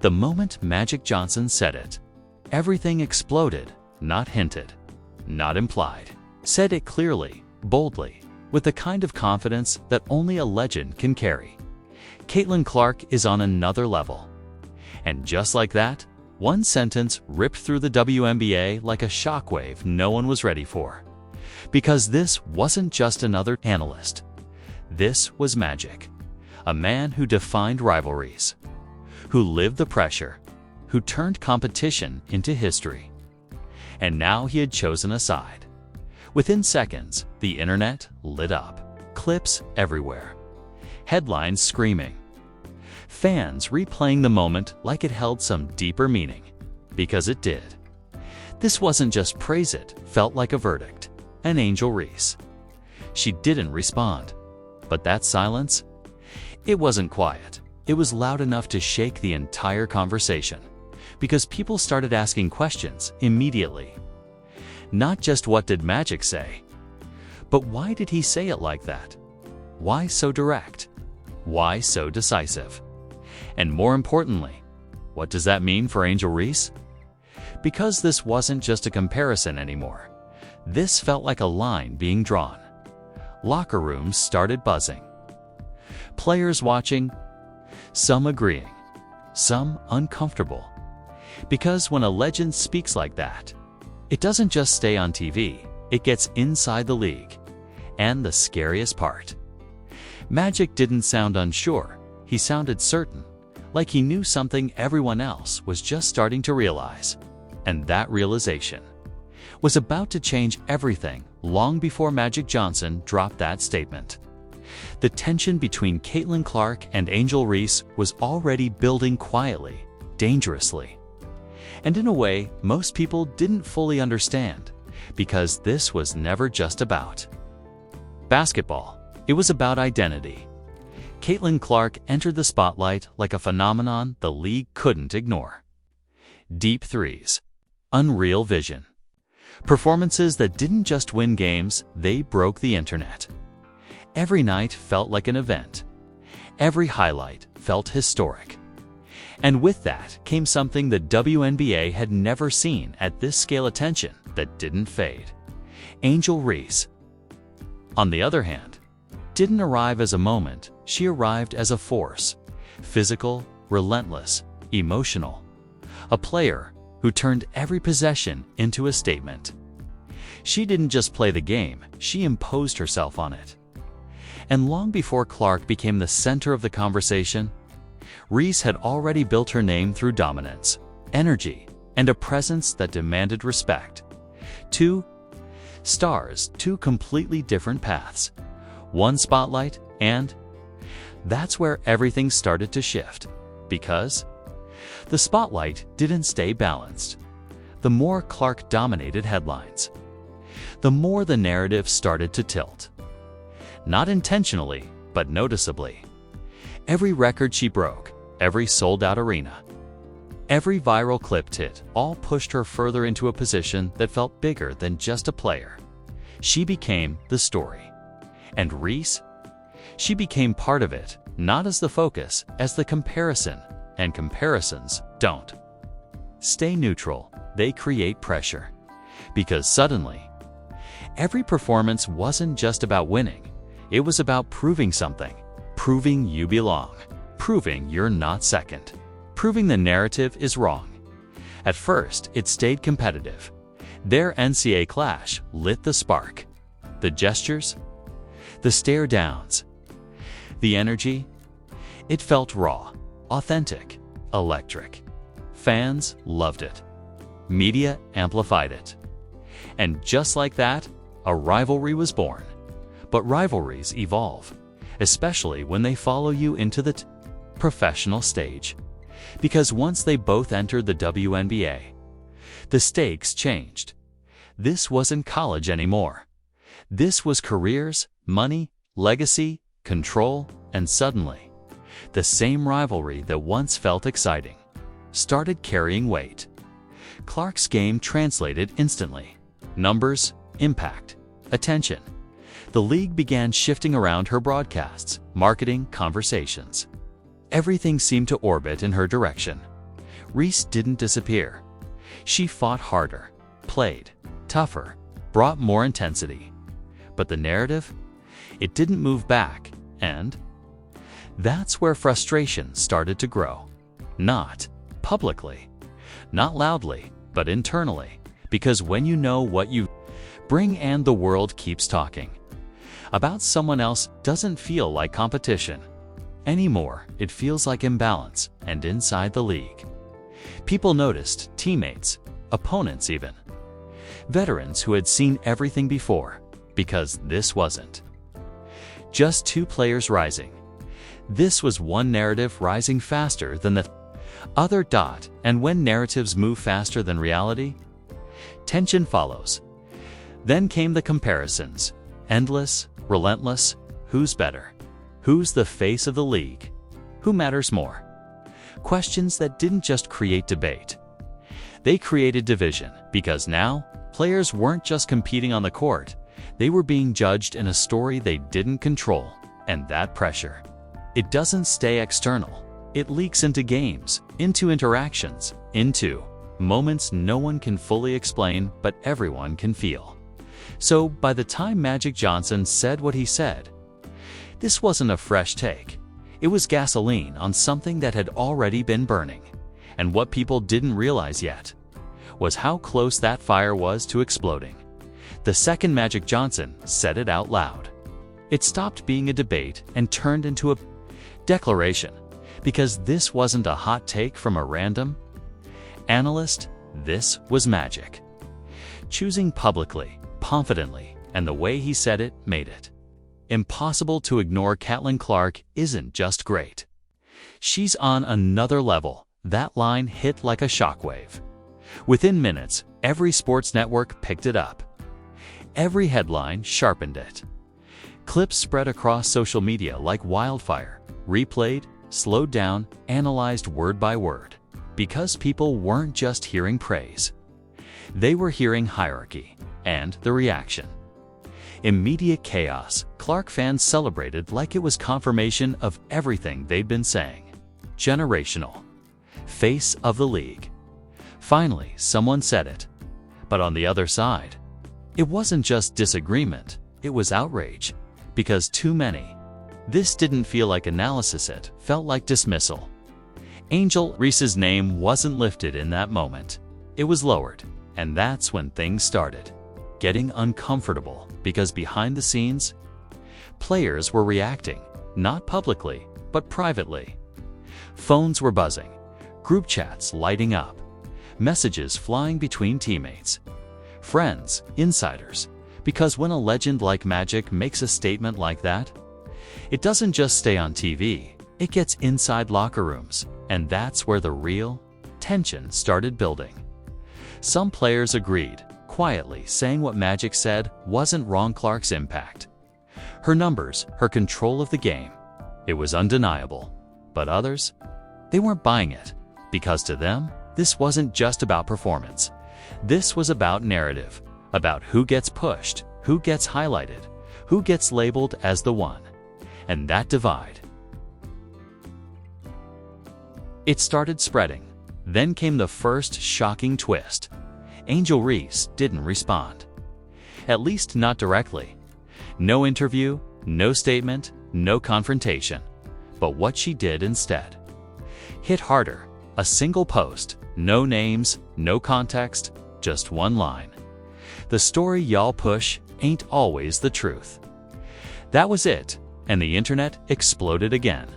The moment Magic Johnson said it, everything exploded, not hinted, not implied. Said it clearly, boldly, with the kind of confidence that only a legend can carry. Caitlin Clark is on another level. And just like that, one sentence ripped through the WNBA like a shockwave no one was ready for. Because this wasn't just another analyst. This was Magic, a man who defined rivalries, who lived the pressure, who turned competition into history. And now he had chosen a side. Within seconds, the internet lit up. Clips everywhere. Headlines screaming. Fans replaying the moment like it held some deeper meaning. Because it did. This wasn't just praise, it felt like a verdict. An Angel Reese. She didn't respond. But that silence? It wasn't quiet. It was loud enough to shake the entire conversation. Because people started asking questions immediately. Not just what did Magic say, but why did he say it like that? Why so direct? Why so decisive? And more importantly, what does that mean for Angel Reese? Because this wasn't just a comparison anymore. This felt like a line being drawn. Locker rooms started buzzing. Players watching, some agreeing, some uncomfortable. Because when a legend speaks like that, it doesn't just stay on TV, it gets inside the league. And the scariest part, Magic didn't sound unsure, he sounded certain, like he knew something everyone else was just starting to realize. And that realization was about to change everything long before Magic Johnson dropped that statement. The tension between Caitlin Clark and Angel Reese was already building quietly, dangerously. And in a way, most people didn't fully understand, because this was never just about basketball. It was about identity. Caitlin Clark entered the spotlight like a phenomenon the league couldn't ignore. Deep threes, unreal vision, performances that didn't just win games, they broke the internet. Every night felt like an event. Every highlight felt historic. And with that came something the WNBA had never seen at this scale: attention that didn't fade. Angel Reese, on the other hand, didn't arrive as a moment, she arrived as a force. Physical, relentless, emotional. A player who turned every possession into a statement. She didn't just play the game, she imposed herself on it. And long before Clark became the center of the conversation, Reese had already built her name through dominance, energy, and a presence that demanded respect. Two stars, two completely different paths. One spotlight, and that's where everything started to shift. Because the spotlight didn't stay balanced. The more Clark dominated headlines, the more the narrative started to tilt. Not intentionally, but noticeably. Every record she broke, every sold-out arena, every viral clip hit, all pushed her further into a position that felt bigger than just a player. She became the story. And Reese? She became part of it, not as the focus, as the comparison. And comparisons don't stay neutral, they create pressure. Because suddenly, every performance wasn't just about winning, it was about proving something. Proving you belong, proving you're not second, proving the narrative is wrong. At first, it stayed competitive. Their NCAA clash lit the spark. The gestures, the stare downs, the energy, it felt raw, authentic, electric. Fans loved it. Media amplified it. And just like that, a rivalry was born. But rivalries evolve, especially when they follow you into the professional stage. Because once they both entered the WNBA, the stakes changed. This wasn't college anymore. This was careers, money, legacy, control, and suddenly, the same rivalry that once felt exciting started carrying weight. Clark's game translated instantly. Numbers, impact, attention. The league began shifting around her broadcasts, marketing, conversations. Everything seemed to orbit in her direction. Reese didn't disappear. She fought harder, played tougher, brought more intensity. But the narrative? It didn't move back, and that's where frustration started to grow. Not publicly, not loudly, but internally. Because when you know what you bring and the world keeps talking about someone else doesn't feel like competition anymore. It feels like imbalance. And inside the league, people noticed, teammates, opponents even, veterans who had seen everything before, because this wasn't just two players rising. This was one narrative rising faster than the other. And when narratives move faster than reality, tension follows. Then came the comparisons. Endless, relentless. Who's better? Who's the face of the league? Who matters more? Questions that didn't just create debate. They created division, because now players weren't just competing on the court. They were being judged in a story they didn't control. And that pressure, it doesn't stay external. It leaks into games, into interactions, into moments no one can fully explain, but everyone can feel. So by the time Magic Johnson said what he said, this wasn't a fresh take. It was gasoline on something that had already been burning. And what people didn't realize yet was how close that fire was to exploding. The second Magic Johnson said it out loud, it stopped being a debate and turned into a declaration. Because this wasn't a hot take from a random analyst, this was Magic. Choosing publicly, confidently, and the way he said it made it impossible to ignore. Caitlin Clark isn't just great. She's on another level. That line hit like a shockwave. Within minutes, every sports network picked it up. Every headline sharpened it. Clips spread across social media like wildfire, replayed, slowed down, analyzed word by word. Because people weren't just hearing praise. They were hearing hierarchy and the reaction. Immediate chaos. Clark fans celebrated like it was confirmation of everything they'd been saying. Generational. Face of the league. Finally, someone said it. But on the other side, it wasn't just disagreement, it was outrage. Because too many. This didn't feel like analysis, it felt like dismissal. Angel Reese's name wasn't lifted in that moment. It was lowered. And that's when things started getting uncomfortable, because behind the scenes, players were reacting, not publicly, but privately. Phones were buzzing, group chats lighting up, messages flying between teammates, friends, insiders. Because when a legend like Magic makes a statement like that, it doesn't just stay on TV, it gets inside locker rooms. And that's where the real tension started building. Some players agreed, quietly, saying what Magic said wasn't wrong. Clark's impact, her numbers, her control of the game, it was undeniable. But others, they weren't buying it. Because to them, this wasn't just about performance. This was about narrative, about who gets pushed, who gets highlighted, who gets labeled as the one. And that divide, it started spreading. Then came the first shocking twist. Angel Reese didn't respond. At least not directly. No interview, no statement, no confrontation. But what she did instead hit harder. A single post, no names, no context, just one line. The story y'all push ain't always the truth. That was it, and the internet exploded again.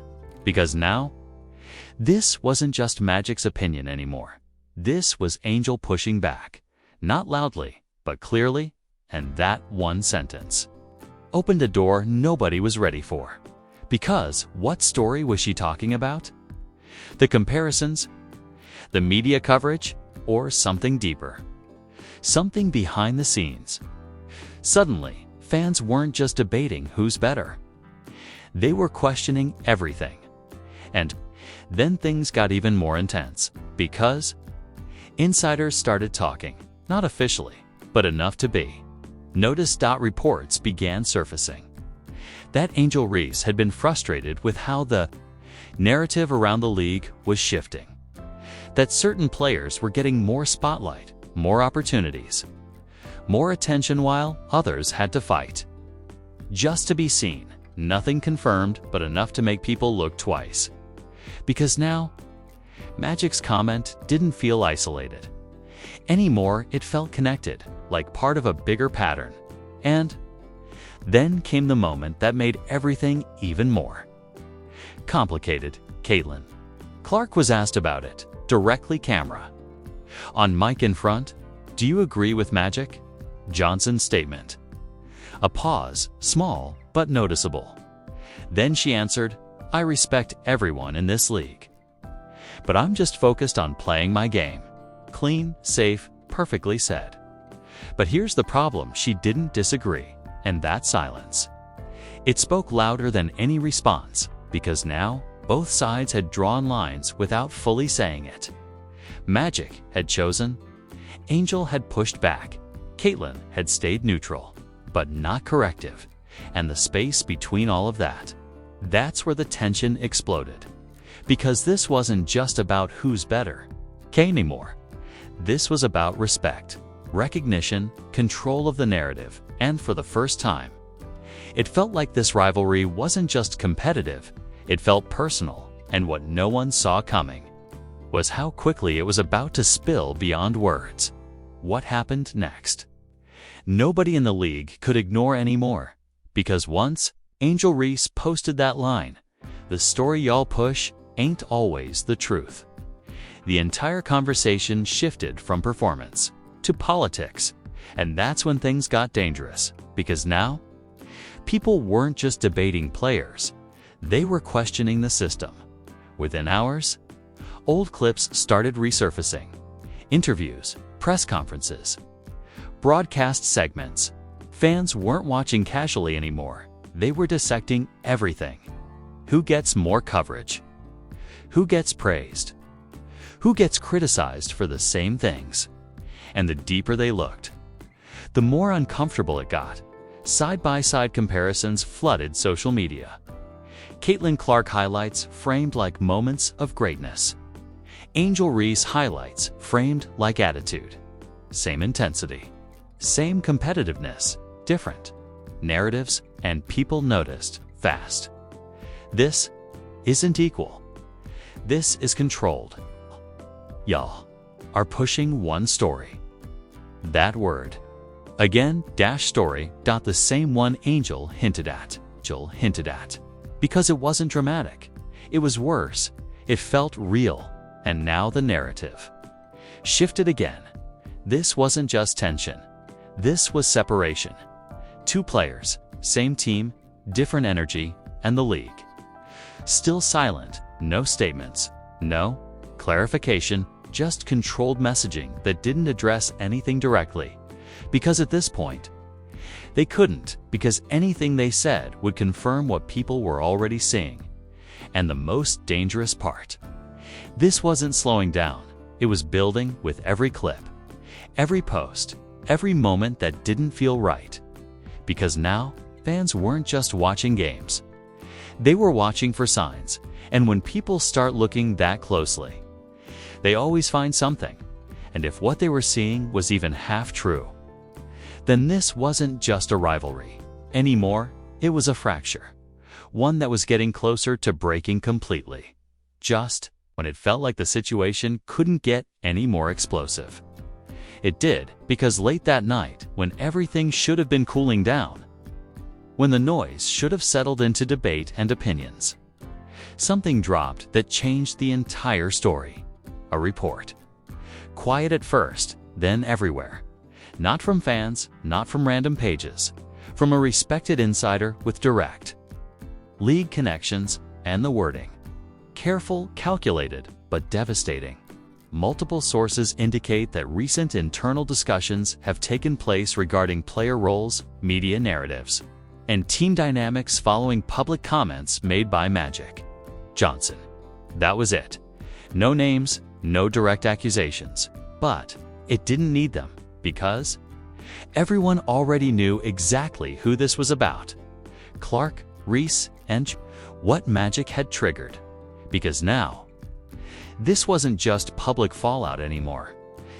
Because now, this wasn't just Magic's opinion anymore. This was Angel pushing back, not loudly, but clearly, and that one sentence opened a door nobody was ready for. Because what story was she talking about? The comparisons, the media coverage, or something deeper? Something behind the scenes. Suddenly, fans weren't just debating who's better. They were questioning everything. And then things got even more intense, because insiders started talking, not officially, but enough to be noticed. Reports began surfacing that Angel Reese had been frustrated with how the narrative around the league was shifting. that certain players were getting more spotlight, more opportunities, more attention while others had to fight. Just to be seen, nothing confirmed but enough to make people look twice. Because now, Magic's comment didn't feel isolated. Anymore, it felt connected, like part of a bigger pattern. And then came the moment that made everything even more complicated. Caitlin Clark was asked about it, directly camera. On mic in front, "Do you agree with Magic?" Johnson's statement. A pause, small but noticeable. Then she answered, "I respect everyone in this league. But I'm just focused on playing my game." Clean, safe, perfectly said. But here's the problem: she didn't disagree, and that silence. It spoke louder than any response, because now both sides had drawn lines without fully saying it. Magic had chosen, Angel had pushed back, Caitlin had stayed neutral, but not corrective, and the space between all of that. That's where the tension exploded. Because this wasn't just about who's better anymore. This was about respect, recognition, control of the narrative, and for the first time, it felt like this rivalry wasn't just competitive, it felt personal, and what no one saw coming was how quickly it was about to spill beyond words. What happened next? Nobody in the league could ignore anymore, because once Angel Reese posted that line, "The story y'all push ain't always the truth," the entire conversation shifted from performance to politics, and that's when things got dangerous, because now people weren't just debating players, they were questioning the system. Within hours, old clips started resurfacing. Interviews, press conferences, broadcast segments. Fans weren't watching casually anymore. They were dissecting everything. Who gets more coverage? Who gets praised? Who gets criticized for the same things? And the deeper they looked, the more uncomfortable it got. Side-by-side comparisons flooded social media. Caitlin Clark highlights framed like moments of greatness. Angel Reese highlights framed like attitude. Same intensity, same competitiveness, different narratives, and people noticed fast. This isn't equal. This is controlled. Y'all are pushing one story. That word. Again, story, the same one Angel hinted at. Because it wasn't dramatic. It was worse. It felt real. And now the narrative shifted again. This wasn't just tension. This was separation. Two players, same team, different energy, and the league still silent, no statements, no clarification, just controlled messaging that didn't address anything directly. Because at this point, they couldn't, because anything they said would confirm what people were already seeing. And the most dangerous part, this wasn't slowing down, it was building with every clip, every post, every moment that didn't feel right. Because now, fans weren't just watching games. They were watching for signs, and when people start looking that closely, they always find something. And if what they were seeing was even half true, then this wasn't just a rivalry anymore, it was a fracture. One that was getting closer to breaking completely. Just when it felt like the situation couldn't get any more explosive. It did, because late that night, when everything should have been cooling down, when the noise should have settled into debate and opinions, something dropped that changed the entire story. A report. Quiet at first, then everywhere. Not from fans, not from random pages, from a respected insider with direct league connections, and the wording. Careful, calculated, but devastating. Multiple sources indicate that recent internal discussions have taken place regarding player roles, media narratives, and team dynamics following public comments made by Magic Johnson. That was it. No names, no direct accusations. But it didn't need them, because everyone already knew exactly who this was about. Clark, Reese, and what Magic had triggered. Because now, This wasn't just public fallout anymore.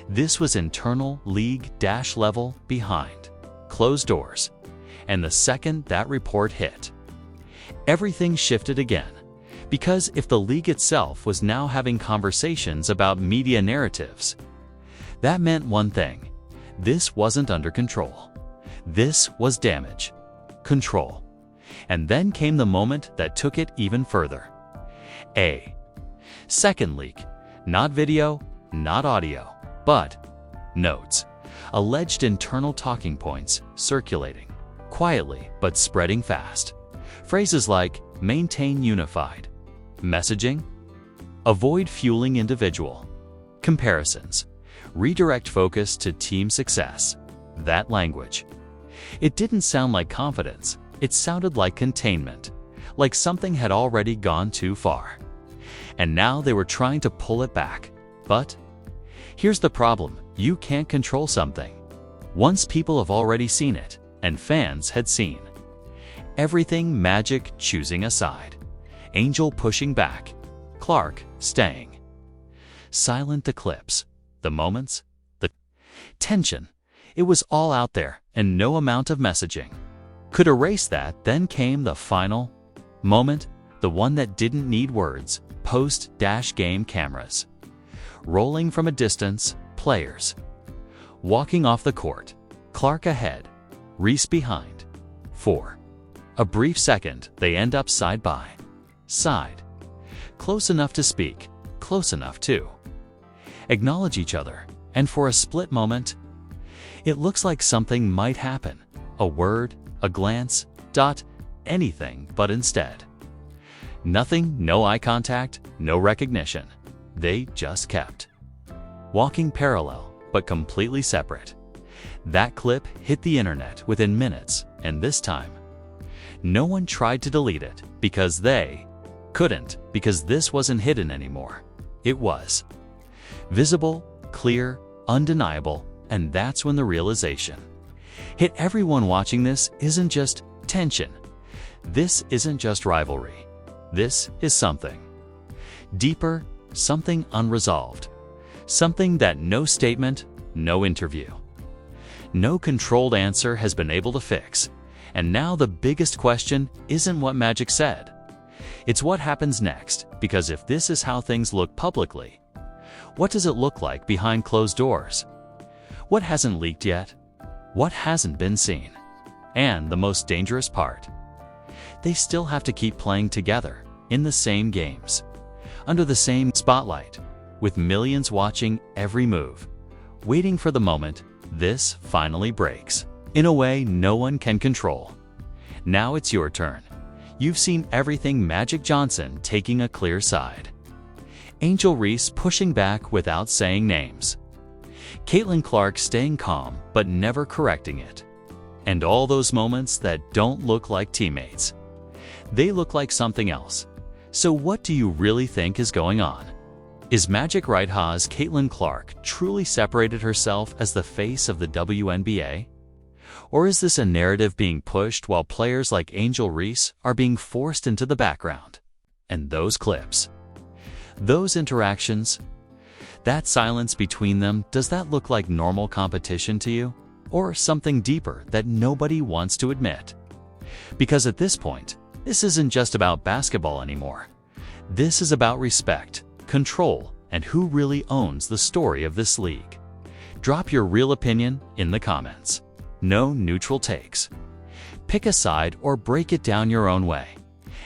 This was internal league-level behind closed doors. And the second that report hit, everything shifted again. Because if the league itself was now having conversations about media narratives, that meant one thing: this wasn't under control. This was damage. Control. And then came the moment that took it even further. A second leak. Not video, not audio, but notes. Alleged internal talking points circulating quietly but spreading fast. Phrases like maintain unified messaging, avoid fueling individual comparisons, redirect focus to team success. That language. It didn't sound like confidence. It sounded like containment, like something had already gone too far. And now they were trying to pull it back. But here's the problem: you can't control something once people have already seen it, and fans had seen everything. Magic choosing a side, Angel pushing back, Clark staying silent. The clips, the moments, the tension, it was all out there, and no amount of messaging could erase that. Then came the final moment, the one that didn't need words. Post-game cameras rolling from a distance, players walking off the court, Clark ahead, Reese behind. For a brief second, they end up side by side, close enough to speak, close enough to acknowledge each other, and for a split moment, it looks like something might happen. A word, a glance, anything, but instead, nothing. No eye contact, no recognition. They just kept walking parallel, but completely separate. That clip hit the internet within minutes, and this time, no one tried to delete it because they couldn't, because this wasn't hidden anymore. It was visible, clear, undeniable, and that's when the realization hit everyone watching. This isn't just tension. This isn't just rivalry. This is something deeper, something unresolved, something that no statement, no interview, no controlled answer has been able to fix. And now the biggest question isn't what Magic said. It's what happens next, because if this is how things look publicly, what does it look like behind closed doors? What hasn't leaked yet? What hasn't been seen? And the most dangerous part, they still have to keep playing together, in the same games, under the same spotlight, with millions watching every move, waiting for the moment this finally breaks, in a way no one can control. Now it's your turn. You've seen everything. Magic Johnson taking a clear side, Angel Reese pushing back without saying names, Caitlin Clark staying calm but never correcting it, and all those moments that don't look like teammates. They look like something else. So what do you really think is going on? Is Magic right? Has Caitlin Clark truly separated herself as the face of the WNBA? Or is this a narrative being pushed while players like Angel Reese are being forced into the background? And those clips, those interactions, that silence between them, does that look like normal competition to you? Or something deeper that nobody wants to admit? Because at this point, this isn't just about basketball anymore. This is about respect, control, and who really owns the story of this league. Drop your real opinion in the comments. No neutral takes. Pick a side or break it down your own way.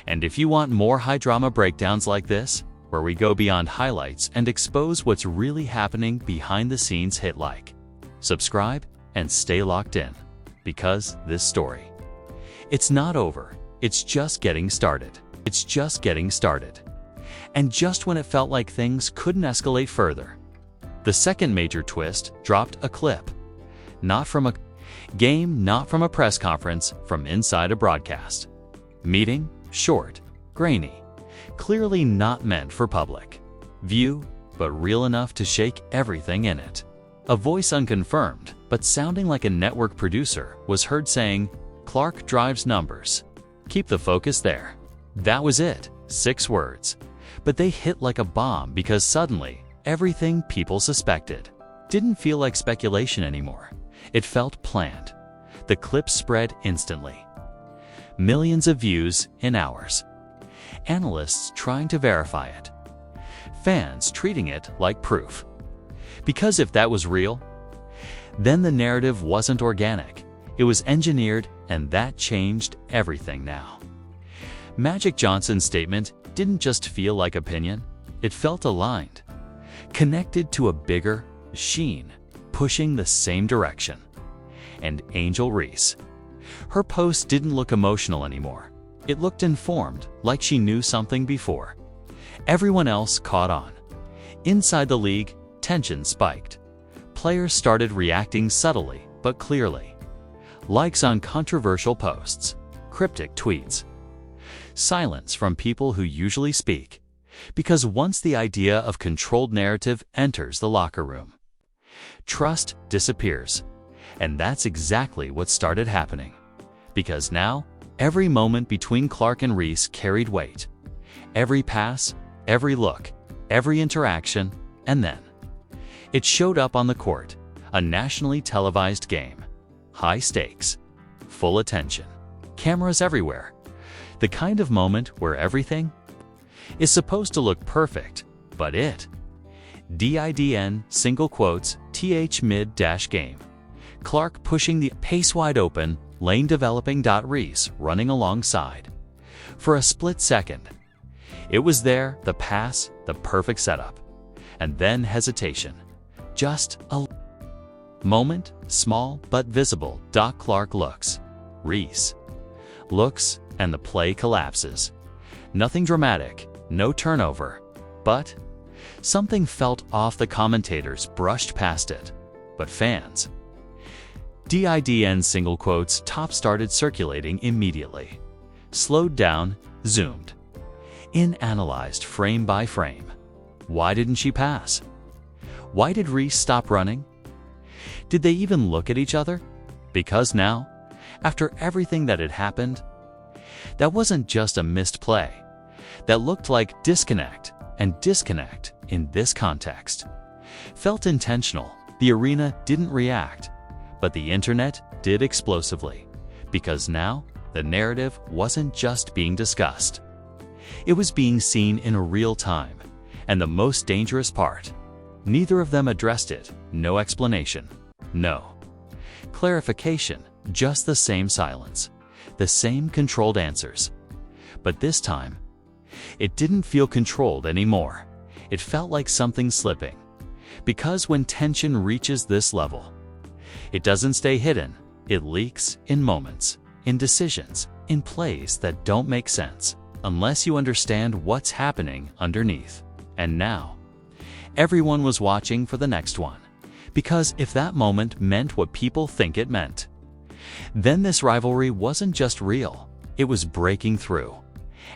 And if you want more high-drama breakdowns like this, where we go beyond highlights and expose what's really happening behind the scenes, hit like, subscribe, and stay locked in. Because this story, it's not over. It's just getting started. It's just getting started. And just when it felt like things couldn't escalate further, the second major twist dropped. A clip. Not from a game, not from a press conference, from inside a broadcast meeting. Short, grainy, clearly not meant for public view, but real enough to shake everything in it. A voice, unconfirmed, but sounding like a network producer, was heard saying, "Clark drives numbers. Keep the focus there." That was it. 6 words. But they hit like a bomb because suddenly, everything people suspected didn't feel like speculation anymore. It felt planned. The clip spread instantly. Millions of views in hours. Analysts trying to verify it. Fans treating it like proof. Because if that was real, then the narrative wasn't organic. It was engineered, and that changed everything now. Magic Johnson's statement didn't just feel like opinion. It felt aligned, connected to a bigger machine, pushing the same direction. And Angel Reese. Her post didn't look emotional anymore. It looked informed, like she knew something before. Everyone else caught on. Inside the league, tension spiked. Players started reacting subtly but clearly. Likes on controversial posts, cryptic tweets. Silence from people who usually speak. Because once the idea of controlled narrative enters the locker room, trust disappears. And that's exactly what started happening. Because now, every moment between Clark and Reese carried weight. Every pass, every look, every interaction, and then it showed up on the court, a nationally televised game. High stakes, full attention, cameras everywhere. The kind of moment where everything is supposed to look perfect, but DIDN single quotes TH mid-game. Clark pushing the pace wide open, lane developing. Reese running alongside. For a split second, it was there, the pass, the perfect setup. And then hesitation. Just a moment, small but visible. Clark looks. Reese looks, and the play collapses. Nothing dramatic, no turnover. But something felt off. The commentators brushed past it. But fans. DIDN single quotes top started circulating immediately. Slowed down, zoomed in, analyzed frame by frame. Why didn't she pass? Why did Reese stop running? Did they even look at each other? Because now, after everything that had happened, that wasn't just a missed play. That looked like disconnect, and disconnect in this context felt intentional. The arena didn't react, but the internet did explosively. Because now, the narrative wasn't just being discussed. It was being seen in real time. And the most dangerous part, neither of them addressed it. No explanation. No clarification. Just the same silence. The same controlled answers. But this time, it didn't feel controlled anymore. It felt like something slipping. Because when tension reaches this level, it doesn't stay hidden. It leaks in moments, in decisions, in plays that don't make sense unless you understand what's happening underneath. And now, everyone was watching for the next one. Because if that moment meant what people think it meant, then this rivalry wasn't just real, it was breaking through.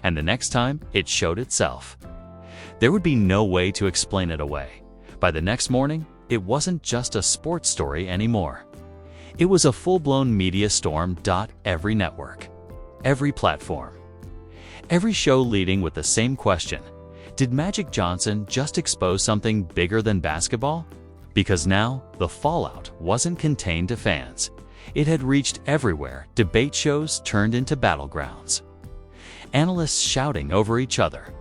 And the next time it showed itself, there would be no way to explain it away. By the next morning, it wasn't just a sports story anymore. It was a full-blown media storm. Every network, every platform, every show leading with the same question: did Magic Johnson just expose something bigger than basketball? Because now, the fallout wasn't contained to fans. It had reached everywhere. Debate shows turned into battlegrounds. Analysts shouting over each other.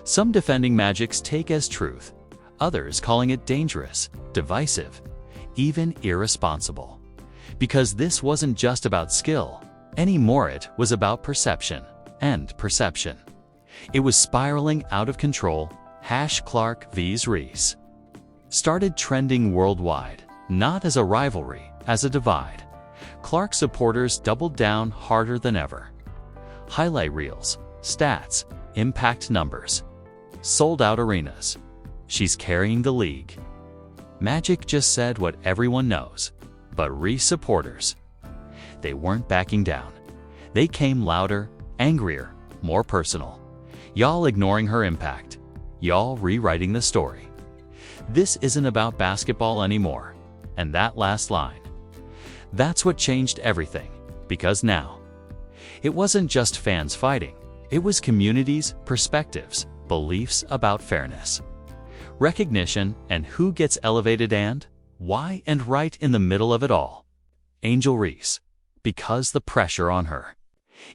Some defending Magic's take as truth, others calling it dangerous, divisive, even irresponsible. Because this wasn't just about skill anymore, it was about perception, and perception. It was spiraling out of control. #Clark vs. Reese started trending worldwide, not as a rivalry, as a divide. Clark supporters doubled down harder than ever. Highlight reels, stats, impact numbers, sold out arenas. She's carrying the league. Magic just said what everyone knows. But Reese supporters, they weren't backing down. They came louder, angrier, more personal. Y'all ignoring her impact. Y'all rewriting the story. This isn't about basketball anymore. And that last line, that's what changed everything. Because now, it wasn't just fans fighting. It was communities, perspectives, beliefs about fairness, recognition, and who gets elevated and why, and right in the middle of it all, Angel Reese. Because the pressure on her,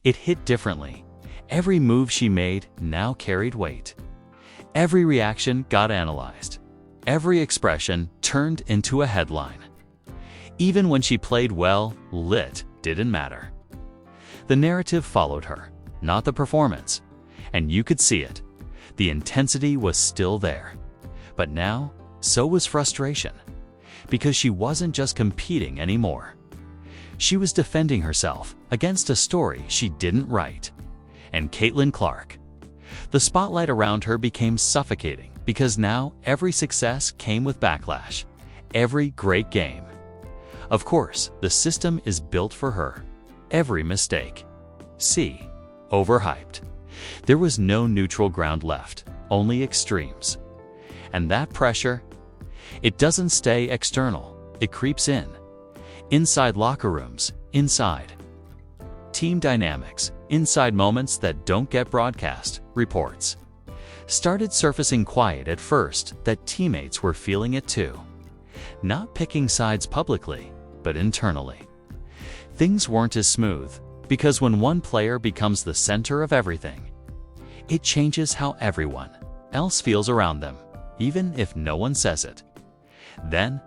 it hit differently. Every move she made now carried weight. Every reaction got analyzed. Every expression turned into a headline. Even when she played well, lit didn't matter. The narrative followed her, not the performance. And you could see it. The intensity was still there. But now, so was frustration. Because she wasn't just competing anymore. She was defending herself against a story she didn't write. And Caitlin Clark. The spotlight around her became suffocating because now every success came with backlash. Every great game. Of course, the system is built for her. Every mistake. C. Overhyped. There was no neutral ground left, only extremes. And that pressure, it doesn't stay external, it creeps in. Inside locker rooms, inside team dynamics, inside moments that don't get broadcast, reports started surfacing quiet at first that teammates were feeling it too. Not picking sides publicly, but internally. Things weren't as smooth, because when one player becomes the center of everything, it changes how everyone else feels around them, even if no one says it. Then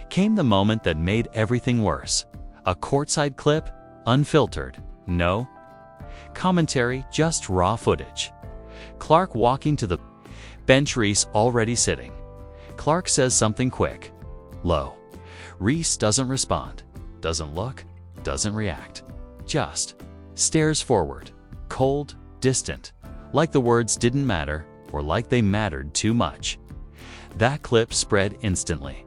came the moment that made everything worse. A courtside clip, unfiltered, no commentary, just raw footage. Clark walking to the bench, Reese already sitting. Clark says something quick, low. Reese doesn't respond, doesn't look, doesn't react. Just stares forward, cold, distant, like the words didn't matter or like they mattered too much. That clip spread instantly.